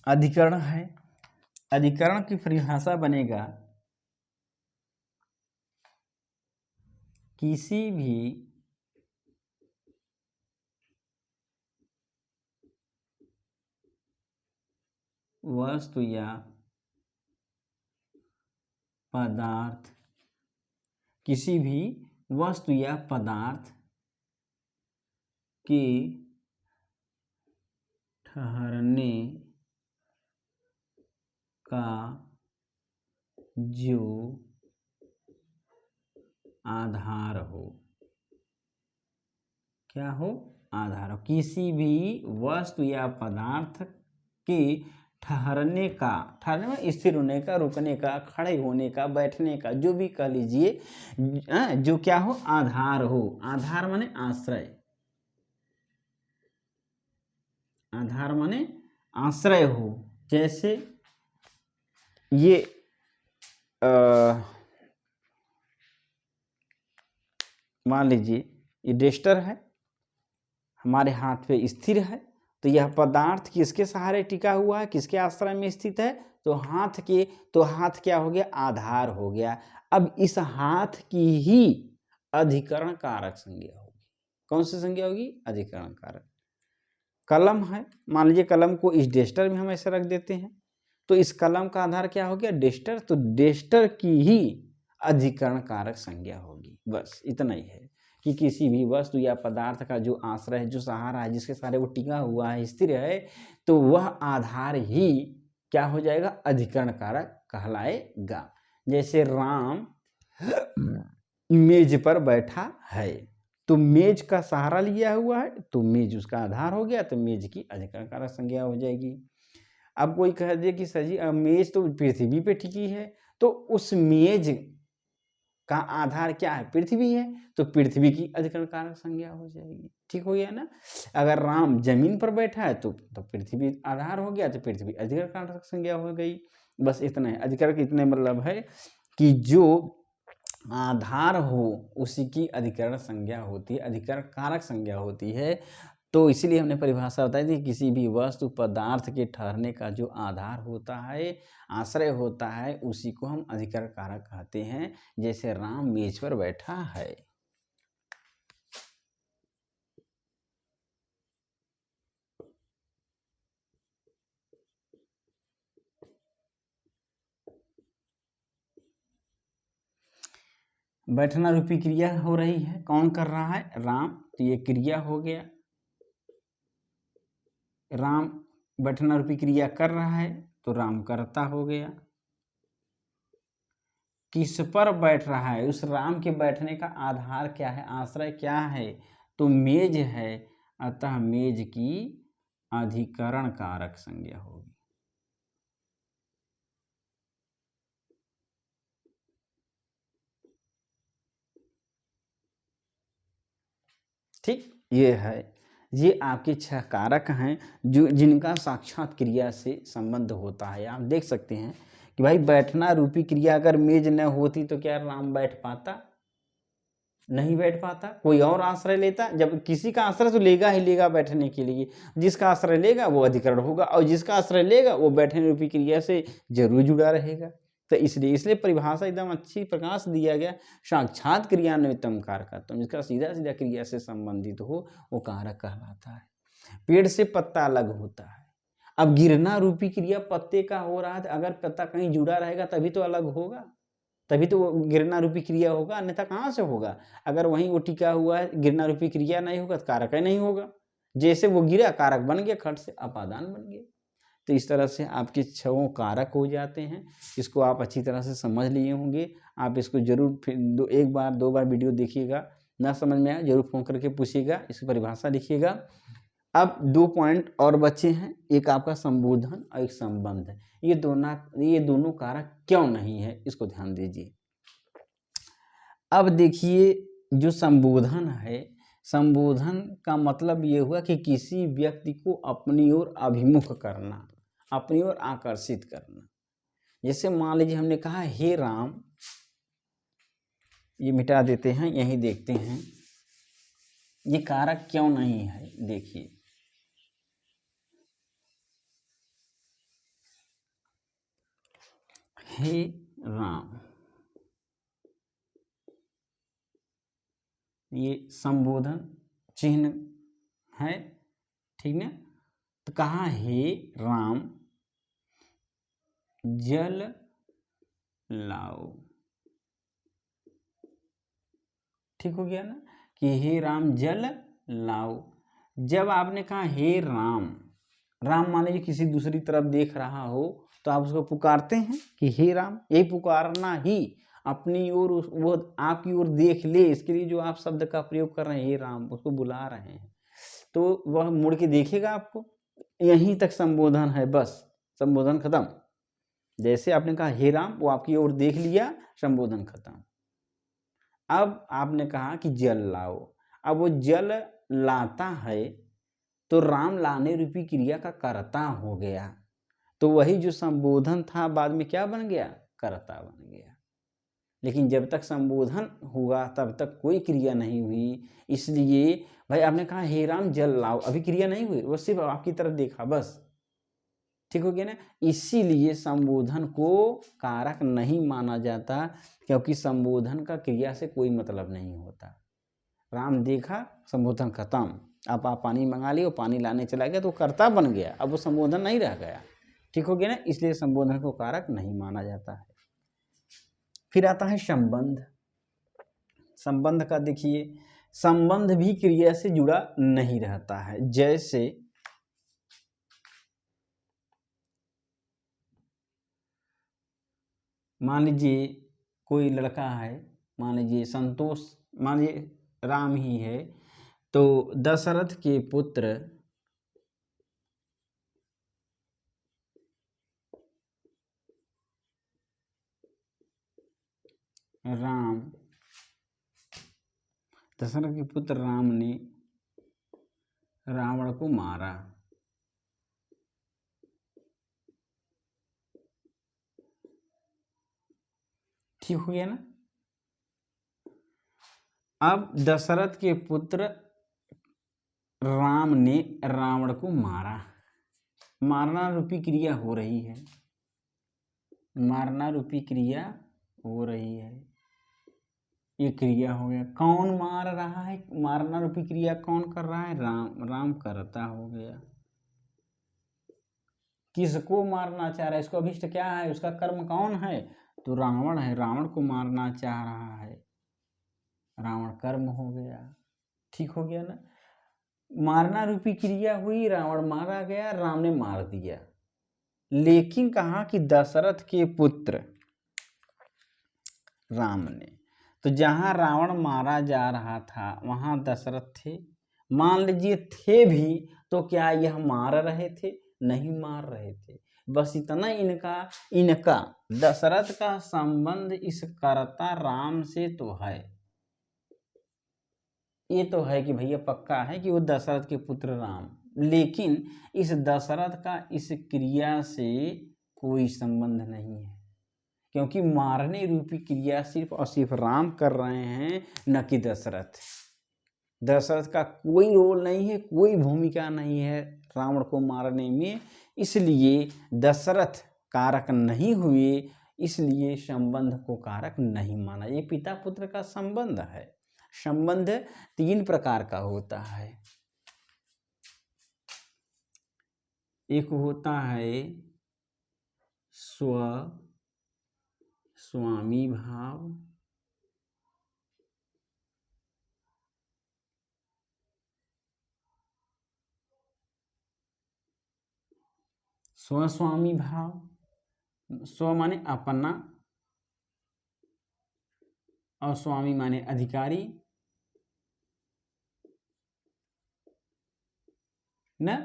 अधिकरण है, अधिकरण की परिभाषा बनेगा, किसी भी वस्तु या पदार्थ, किसी भी वस्तु या पदार्थ के ठहरने का जो आधार हो, क्या हो, आधार हो। किसी भी वस्तु या पदार्थ के ठहरने का, ठहरने में स्थिर होने का, रुकने का, खड़े होने का, बैठने का, जो भी कह लीजिए, जो क्या हो, आधार हो। आधार माने आश्रय, आधार माने आश्रय हो। जैसे ये मान लीजिए ये डस्टर है, हमारे हाथ पे स्थिर है, तो यह पदार्थ किसके सहारे टिका हुआ है, किसके आश्रय में स्थित है, तो हाथ के, तो हाथ क्या हो गया, आधार हो गया। अब इस हाथ की ही अधिकरण कारक संज्ञा होगी। कौन सी संज्ञा होगी? अधिकरण कारक। कलम है, मान लीजिए कलम को इस डेस्टर में हम ऐसे रख देते हैं, तो इस कलम का आधार क्या हो गया? डेस्टर। तो डेस्टर की ही अधिकरण कारक संज्ञा होगी। बस इतना ही है कि किसी भी वस्तु या पदार्थ का जो आश्रय है, जो सहारा है, जिसके सहारे वो टिका हुआ है, स्थिर है, तो वह आधार ही क्या हो जाएगा? अधिकरण कारक कहलाएगा। जैसे राम मेज पर बैठा है, तो मेज का सहारा लिया हुआ है, तो मेज उसका आधार हो गया, तो मेज की अधिकरण कारक संज्ञा हो जाएगी। अब कोई कह दे कि सर जी मेज तो पृथ्वी पे टिकी है, तो उस मेज का आधार क्या है? पृथ्वी है, तो पृथ्वी की अधिकरण कारक संज्ञा हो जाएगी। ठीक हो गया ना? अगर राम जमीन पर बैठा है तो पृथ्वी आधार हो गया, तो पृथ्वी अधिकरण कारक संज्ञा हो गई। बस इतना है। अधिकरण इतने मतलब है कि जो आधार हो उसी की अधिकरण संज्ञा होती है, अधिकरण कारक संज्ञा होती है। तो इसीलिए हमने परिभाषा बताई थी, किसी भी वस्तु पदार्थ के ठहरने का जो आधार होता है, आश्रय होता है, उसी को हम अधिकरण कारक कहते हैं। जैसे राम मेज पर बैठा है। बैठना रूपी क्रिया हो रही है, कौन कर रहा है? राम। तो ये क्रिया हो गया, राम बैठना रूपी क्रिया कर रहा है, तो राम कर्ता हो गया। किस पर बैठ रहा है? उस राम के बैठने का आधार क्या है? आश्रय क्या है? तो मेज है, अतः मेज की अधिकरण कारक संज्ञा होगी। ठीक, ये है, ये आपके 6 कारक हैं जो जिनका साक्षात क्रिया से संबंध होता है। आप देख सकते हैं कि भाई बैठना रूपी क्रिया अगर मेज न होती तो क्या राम बैठ पाता? नहीं बैठ पाता। कोई और आश्रय लेता, जब किसी का आश्रय तो लेगा ही लेगा बैठने के लिए। जिसका आश्रय लेगा वो अधिकरण होगा, और जिसका आश्रय लेगा वो बैठने रूपी क्रिया से जरूर जुड़ा रहेगा। तो इसलिए परिभाषा एकदम अच्छी प्रकाश दिया गया। साक्षात क्रियान्वितम कारकत्वम, जिसका सीधा सीधा क्रिया से संबंधित हो वो कारक कहलाता है। पेड़ से पत्ता अलग होता है। अब गिरना रूपी क्रिया पत्ते का हो रहा है, अगर पत्ता कहीं जुड़ा रहेगा तभी तो अलग होगा, तभी तो वो गिरना रूपी क्रिया होगा, अन्यथा कहाँ से होगा? अगर वहीं वो टिका हुआ है, गिरना रूपी क्रिया नहीं होगा तो कारक ही नहीं होगा। जैसे वो गिरा, कारक बन गया, खट से अपादान बन गया। तो इस तरह से आपके 6 कारक हो जाते हैं। इसको आप अच्छी तरह से समझ लिए होंगे। आप इसको जरूर फिर एक बार 2 बार वीडियो देखिएगा, ना समझ में आए जरूर फोन करके पूछिएगा, इसकी परिभाषा लिखिएगा। अब 2 पॉइंट और बचे हैं, एक आपका संबोधन और एक संबंध। ये दोनों कारक क्यों नहीं है, इसको ध्यान दीजिए। अब देखिए, जो संबोधन है, संबोधन का मतलब ये हुआ कि किसी व्यक्ति को अपनी ओर अभिमुख करना, अपनी ओर आकर्षित करना। जैसे मान लीजिए हमने कहा हे राम, ये मिटा देते हैं, यही देखते हैं ये कारक क्यों नहीं है। देखिए, हे राम, ये संबोधन चिन्ह है, ठीक ना? तो कहा हे राम जल लाओ। ठीक हो गया ना कि हे राम जल लाओ। जब आपने कहा हे राम, राम मान लीजिए किसी दूसरी तरफ देख रहा हो तो आप उसको पुकारते हैं कि हे राम। यही पुकारना ही अपनी ओर वो आपकी ओर देख ले, इसके लिए जो आप शब्द का प्रयोग कर रहे हैं हे राम, उसको बुला रहे हैं, तो वह मुड़ के देखेगा आपको। यहीं तक संबोधन है, बस संबोधन खत्म। जैसे आपने कहा हे राम, वो आपकी ओर देख लिया, संबोधन खत्म। अब आपने कहा कि जल लाओ, अब वो जल लाता है तो राम लाने रूपी क्रिया का कर्ता हो गया। तो वही जो संबोधन था बाद में क्या बन गया? कर्ता बन गया। लेकिन जब तक संबोधन हुआ तब तक कोई क्रिया नहीं हुई। इसलिए भाई आपने कहा हे राम जल लाओ, अभी क्रिया नहीं हुई, वो सिर्फ आपकी तरफ देखा बस। ठीक हो गया ना। इसीलिए संबोधन को कारक नहीं माना जाता, क्योंकि संबोधन का क्रिया से कोई मतलब नहीं होता। राम देखा, संबोधन खत्म। आप पानी मंगा लियो, पानी लाने चला गया तो कर्ता बन गया, अब वो संबोधन नहीं रह गया। ठीक हो गया ना, इसलिए संबोधन को कारक नहीं माना जाता है। फिर आता है संबंध। संबंध का देखिए, संबंध भी क्रिया से जुड़ा नहीं रहता है। जैसे मान लीजिए कोई लड़का है, मान लीजिए संतोष, मान लीजिए राम ही है, तो दशरथ के पुत्र राम, दशरथ के पुत्र राम ने रावण को मारा। ठीक हो गया ना। अब दशरथ के पुत्र राम ने रावण को मारा, मारना रूपी क्रिया हो रही है, मारना रूपी क्रिया हो रही है, ये क्रिया हो गया। कौन मार रहा है, मारना रूपी क्रिया कौन कर रहा है, राम, राम करता हो गया। किसको मारना चाह रहा है, इसको अभिष्ट क्या है, उसका कर्म कौन है, तो रावण है, रावण को मारना चाह रहा है, रावण कर्म हो गया। ठीक हो गया ना। मारना रूपी क्रिया हुई, रावण मारा गया, राम ने मार दिया। लेकिन कहा कि दशरथ के पुत्र राम ने, तो जहां रावण मारा जा रहा था वहां दशरथ थे। मान लीजिए थे भी तो क्या यह मार रहे थे, नहीं मार रहे थे। बस इतना इनका दशरथ का संबंध इस कर्ता राम से तो है, ये तो है कि भैया पक्का है कि वो दशरथ के पुत्र राम, लेकिन इस दशरथ का इस क्रिया से कोई संबंध नहीं है, क्योंकि मारने रूपी क्रिया सिर्फ और सिर्फ राम कर रहे हैं, न कि दशरथ। दशरथ का कोई रोल नहीं है, कोई भूमिका नहीं है रावण को मारने में, इसलिए दशरथ कारक नहीं हुए, इसलिए संबंध को कारक नहीं माना। ये पिता पुत्र का संबंध है। संबंध 3 प्रकार का होता है। एक होता है स्वामी भाव, स्वस्वामी भाव, स्व माने अपना और स्वामी माने अधिकारी न।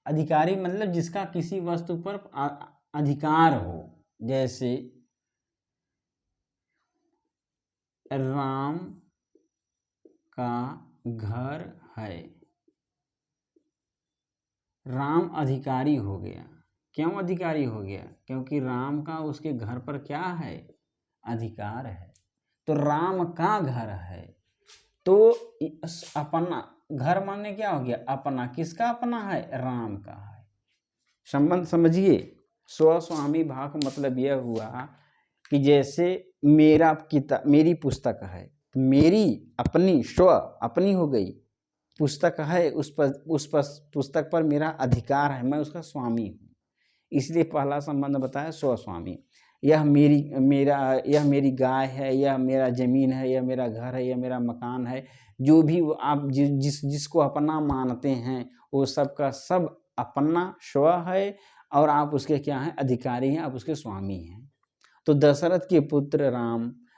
अधिकारी मतलब जिसका किसी वस्तु पर अधिकार हो। जैसे राम का घर है, राम अधिकारी हो गया। क्यों अधिकारी हो गया, क्योंकि राम का उसके घर पर क्या है, अधिकार है। तो राम का घर है, तो अपना घर माने क्या हो गया, अपना। किसका अपना है, राम का है। संबंध समझिए। स्वस्वामी भाव का मतलब यह हुआ कि जैसे मेरी पुस्तक है, मेरी अपनी स्व अपनी हो गई, पुस्तक है, उस पुस्तक पर मेरा अधिकार है, मैं उसका स्वामी हूँ, इसलिए पहला संबंध बताया स्वस्वामी। यह मेरी गाय है, यह मेरा जमीन है, यह मेरा घर है, यह मेरा मकान है, जो भी आप जिसको अपना मानते हैं वो सब का सब अपना स्व है, और आप उसके क्या हैं, अधिकारी हैं, आप उसके स्वामी हैं। तो दशरथ के पुत्र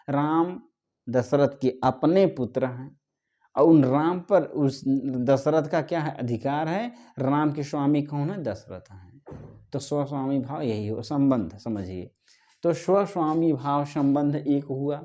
राम दशरथ के अपने पुत्र हैं, और उन राम पर उस दशरथ का क्या है, अधिकार है। राम के स्वामी कौन है, दशरथ हैं। तो स्वस्वामी भाव यही हो संबंध, समझिए। तो स्वस्वामी भाव संबंध एक हुआ।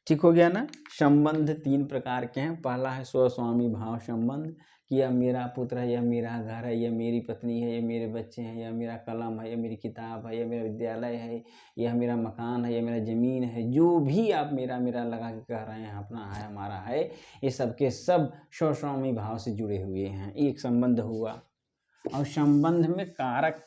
ठीक हो गया ना। संबंध 3 प्रकार के हैं। पहला है स्वस्वामी भाव संबंध, कि यह मेरा पुत्र है, यह मेरा घर है, यह मेरी पत्नी है, यह मेरे बच्चे हैं, यह मेरा कलम है, यह मेरी किताब है, यह मेरा विद्यालय है, यह मेरा मकान है, यह मेरा ज़मीन है, जो भी आप मेरा लगा के कह रहे हैं, अपना है, हमारा है, ये सब के सब स्वस्वामी भाव से जुड़े हुए हैं। एक संबंध हुआ। और संबंध में कारक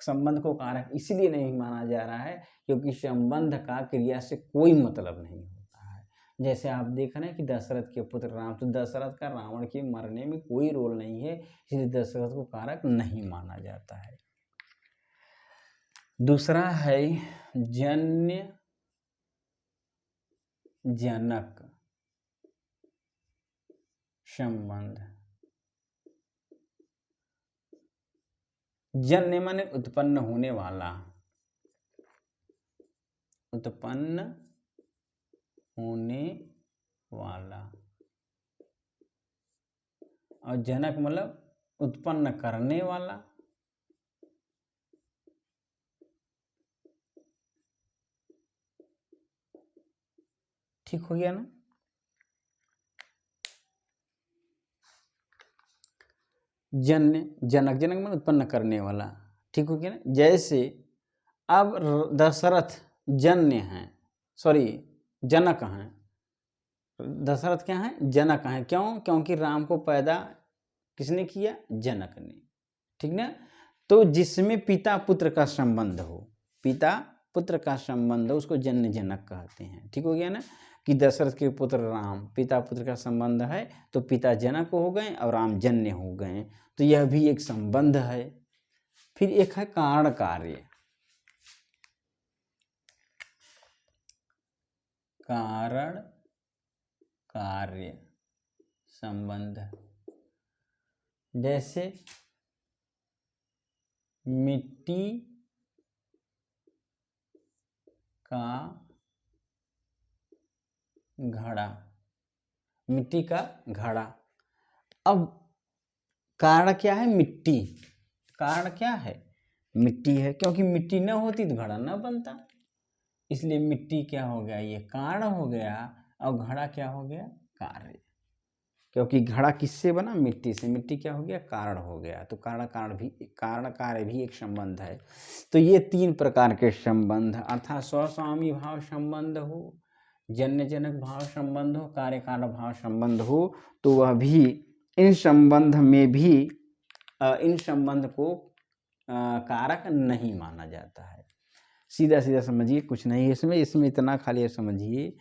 संबंध को कारक इसलिए नहीं माना जा रहा है क्योंकि संबंध का क्रिया से कोई मतलब नहीं होता है। जैसे आप देख रहे हैं कि दशरथ के पुत्र राम, तो दशरथ का रावण के मरने में कोई रोल नहीं है, इसलिए दशरथ को कारक नहीं माना जाता है। दूसरा है जन्य जनक संबंध। जन्य माने उत्पन्न होने वाला, उत्पन्न होने वाला, और जनक मतलब उत्पन्न करने वाला। ठीक हो गया ना। जन्य जनक, जनक मतलब उत्पन्न करने वाला। ठीक हो गया ना। जैसे अब दशरथ जन्य हैं, सॉरी जनक हैं, दशरथ क्या है, जनक हैं। क्यों? क्योंकि राम को पैदा किसने किया? जनक ने। ठीक ना। तो जिसमें पिता पुत्र का संबंध हो, पिता पुत्र का संबंध हो, उसको जन्य जनक कहते हैं। ठीक हो गया ना। कि दशरथ के पुत्र राम, पिता पुत्र का संबंध है, तो पिता जनक हो गए और राम जन्य हो गए, तो यह भी एक संबंध है। फिर एक है कारण कार्य, कारण कार्य संबंध। जैसे मिट्टी का घड़ा, मिट्टी का घड़ा। अब कारण क्या है? मिट्टी। कारण क्या है? मिट्टी है, क्योंकि मिट्टी न होती तो घड़ा न बनता, इसलिए मिट्टी क्या हो गया? ये कारण हो गया, और घड़ा क्या हो गया? कार्य। क्योंकि घड़ा किससे बना? मिट्टी से। मिट्टी क्या हो गया? कारण हो गया। तो कारण कार्य भी एक संबंध है। तो ये 3 प्रकार के संबंध, अर्थात स्वस्वामी भाव संबंध हो, जन्य जनक भाव संबंध हो, कार्य कारण भाव संबंध हो, तो वह भी इन संबंध में भी इन संबंध को कारक नहीं माना जाता है। सीधा सीधा समझिए, कुछ नहीं है इसमें इतना खाली समझिए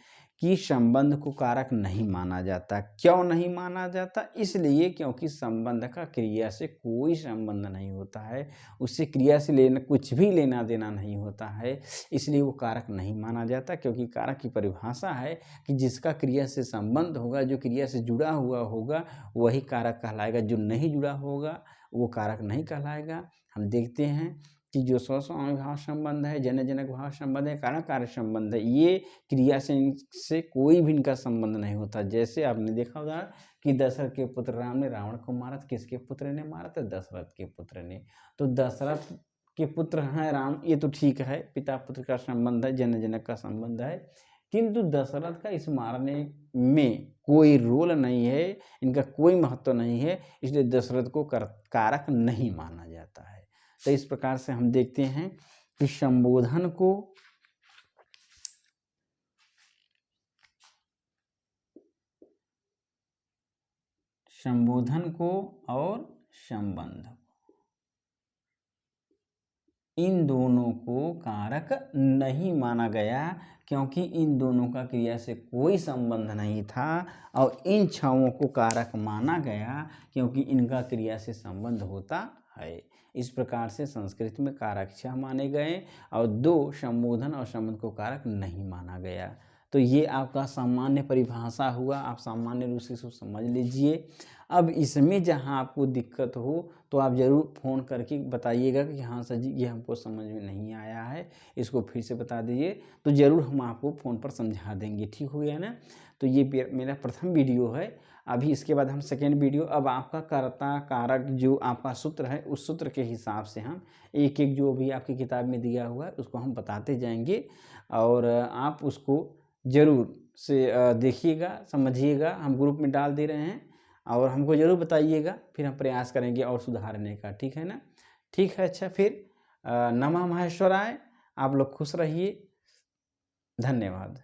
कि संबंध को कारक नहीं माना जाता। क्यों नहीं माना जाता? इसलिए क्योंकि संबंध का क्रिया से कोई संबंध नहीं होता है, उससे क्रिया से कुछ भी लेना देना नहीं होता है, इसलिए वो कारक नहीं माना जाता। क्योंकि कारक की परिभाषा है कि जिसका क्रिया से संबंध होगा, जो क्रिया से जुड़ा हुआ होगा, वही कारक कहलाएगा, जो नहीं जुड़ा होगा वो कारक नहीं कहलाएगा। हम देखते हैं कि जो स्वस्वामी भाव संबंध है, जन्य जनक भाव संबंध है, कारण कार्य संबंध है, ये क्रिया से कोई भी इनका संबंध नहीं होता। जैसे आपने देखा होगा कि दशरथ के पुत्र राम ने रावण को मारा, तो किसके पुत्र ने मारा? तो दशरथ के पुत्र ने। तो दशरथ के पुत्र हैं राम, ये तो ठीक है, पिता पुत्र का संबंध है, जन्य जनक का संबंध है, किंतु दशरथ का इस मारने में कोई रोल नहीं है, इनका कोई महत्व नहीं है, इसलिए दशरथ को कारक नहीं माना जाता है। तो इस प्रकार से हम देखते हैं कि संबोधन को और संबंध, इन दोनों को कारक नहीं माना गया, क्योंकि इन दोनों का क्रिया से कोई संबंध नहीं था, और इन छहों को कारक माना गया क्योंकि इनका क्रिया से संबंध होता है। इस प्रकार से संस्कृत में कारक 6 माने गए और 2 संबोधन और संबंध को कारक नहीं माना गया। तो ये आपका सामान्य परिभाषा हुआ, आप सामान्य रूप से इसको समझ लीजिए। अब इसमें जहाँ आपको दिक्कत हो तो आप ज़रूर फ़ोन करके बताइएगा कि हाँ सर जी ये हमको समझ में नहीं आया है, इसको फिर से बता दीजिए, तो ज़रूर हम आपको फ़ोन पर समझा देंगे। ठीक हो गया ना। तो ये मेरा प्रथम वीडियो है। अभी इसके बाद हम सेकेंड वीडियो, अब आपका कर्ता कारक जो आपका सूत्र है, उस सूत्र के हिसाब से हम एक एक जो भी आपकी किताब में दिया हुआ है उसको हम बताते जाएंगे, और आप उसको ज़रूर से देखिएगा, समझिएगा। हम ग्रुप में डाल दे रहे हैं और हमको ज़रूर बताइएगा, फिर हम प्रयास करेंगे और सुधारने का। ठीक है ना। ठीक है, अच्छा फिर नमः महेश्वराय। आप लोग खुश रहिए। धन्यवाद।